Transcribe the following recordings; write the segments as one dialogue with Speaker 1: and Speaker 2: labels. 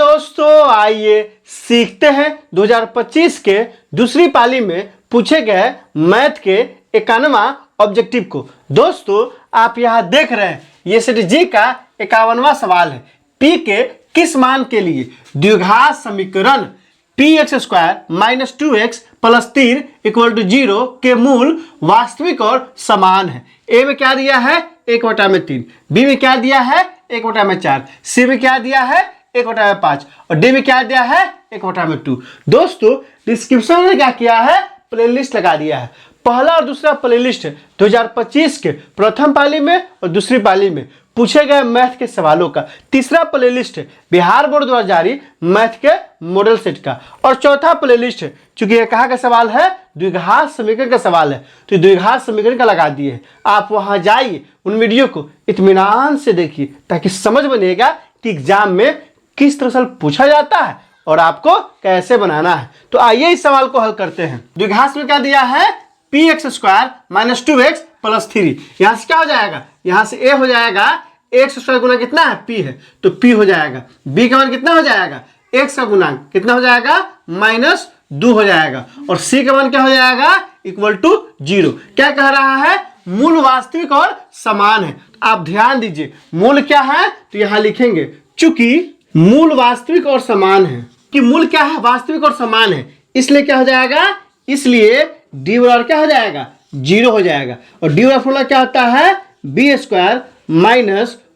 Speaker 1: दोस्तों, आइए सीखते हैं 2025 के दूसरी पाली में पूछे गए मैथ के 51वां ऑब्जेक्टिव को। दोस्तों, आप यहां देख रहे हैं ये सेट जी का 51वां सवाल है। पी के किस मान के लिए द्विघात समीकरण px² - 2x + 3 = 0 के मूल वास्तविक और समान है। ए में क्या दिया है 1/3, बी में क्या दिया है 1/4, सी में क्या दिया है 1/5 और डी में क्या दिया है 1/2। दोस्तों, डिस्क्रिप्शन में क्या किया है, प्लेलिस्ट लगा दिया है। पहला और दूसरा प्लेलिस्ट 2025 के प्रथम पाली में और दूसरी पाली में पूछे गए मैथ के सवालों का। तीसरा प्लेलिस्ट है बिहार बोर्ड द्वारा जारी मैथ के मॉडल सेट का। और चौथा प्लेलिस्ट है, चूंकि ये कहाँ का सवाल है, द्विघात समीकरण का सवाल है, तो द्विघात समीकरण का लगा दिए है। आप वहां जाइए, उन वीडियो को इत्मीनान से देखिए ताकि समझ बनेगा कि एग्जाम में किस तरह से पूछा जाता है और आपको कैसे बनाना है। तो आइए इस सवाल को हल करते हैं। द्विघात में क्या दिया है px² - 2x + 3। यहां से क्या हो जाएगा, यहां से a हो जाएगा x² गुना कितना है p है तो p हो जाएगा। b का मान कितना हो जाएगा, x का गुणांक कितना हो जाएगा -2 हो जाएगा और c का मान क्या हो जाएगा =0। क्या कह रहा है, मूल वास्तविक और समान है। आप ध्यान दीजिए, मूल क्या है तो यहां लिखेंगे, चूंकि मूल वास्तविक और समान है कि मूल क्या है वास्तविक और समान है, इसलिए क्या हो जाएगा, इसलिए डी बराबर क्या हो जाएगा 0 हो जाएगा। और डी बराबर फॉर्मूला क्या होता है b² -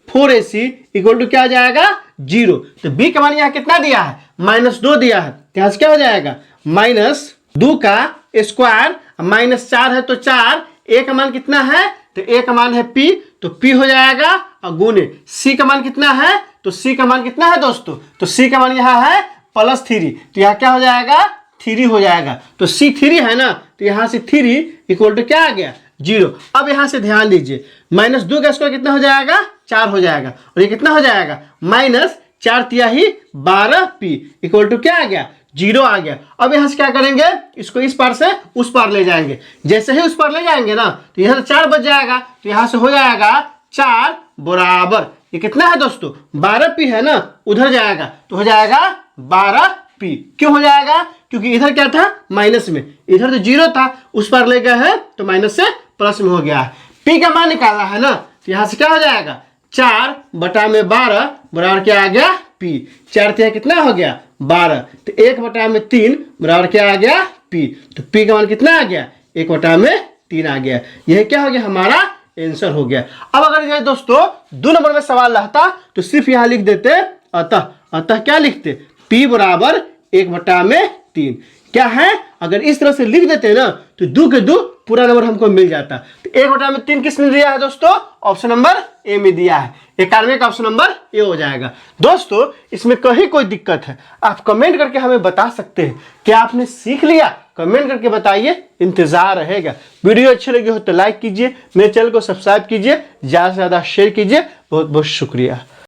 Speaker 1: 4ac = क्या हो जाएगा 0। तो b का मान यहाँ कितना दिया है -2 दिया है, यहाँ से क्या हो जाएगा -2 का स्क्वायर -4 है तो 4, a का मान कितना है तो a का मान है p तो p हो जाएगा और गुने c का मान कितना है तो c का मान कितना है दोस्तों, तो c का मान यहाँ है +3 तो यहाँ क्या हो जाएगा 3 हो जाएगा। तो c 3 है ना, तो यहाँ से 3 = क्या आ गया 0। अब यहाँ से ध्यान दीजिए, -2 का स्क्वायर कितना हो जाएगा 4 हो जाएगा और ये कितना हो जाएगा -4 × 12p = क्या आ गया 0 आ गया। अब यहाँ से क्या करेंगे, इसको इस पार से उस पार ले जाएंगे। जैसे ही उस पार ले जाएंगे ना तो यहाँ से 4 बच जाएगा, तो यहाँ से हो जाएगा 4 बराबर ये कितना है दोस्तों 12p है ना, उधर जाएगा तो हो जाएगा 12p। क्यों हो जाएगा, क्योंकि इधर क्या था माइनस में, इधर तो 0 था, उस पर ले गए हैं तो माइनस से प्लस में हो गया है। p का मान निकालना है ना, तो यहाँ से क्या हो जाएगा 4/12 बराबर क्या आ गया p। 4 3 कितना हो गया 12, तो 1/3 बराबर क्या आ गया p। तो p का मान कितना आ गया 1/3 आ गया। यह क्या हो गया हमारा आंसर हो गया। अब अगर ये दोस्तों 2 नंबर में सवाल रहता तो सिर्फ यहाँ लिख देते अतः क्या लिखते p बराबर 1/3 क्या है। अगर इस तरह से लिख देते ना तो 2 के 2 पूरा नंबर हमको मिल जाता। तो 1/3 किसने दिया है दोस्तों, ऑप्शन नंबर ए में दिया है। 91 का ऑप्शन नंबर ए हो जाएगा। दोस्तों, इसमें कहीं कोई दिक्कत है आप कमेंट करके हमें बता सकते हैं। क्या आपने सीख लिया, कमेंट करके बताइए, इंतजार रहेगा। वीडियो अच्छी लगी हो तो लाइक कीजिए, मेरे चैनल को सब्सक्राइब कीजिए, ज्यादा से ज्यादा शेयर कीजिए। बहुत बहुत शुक्रिया।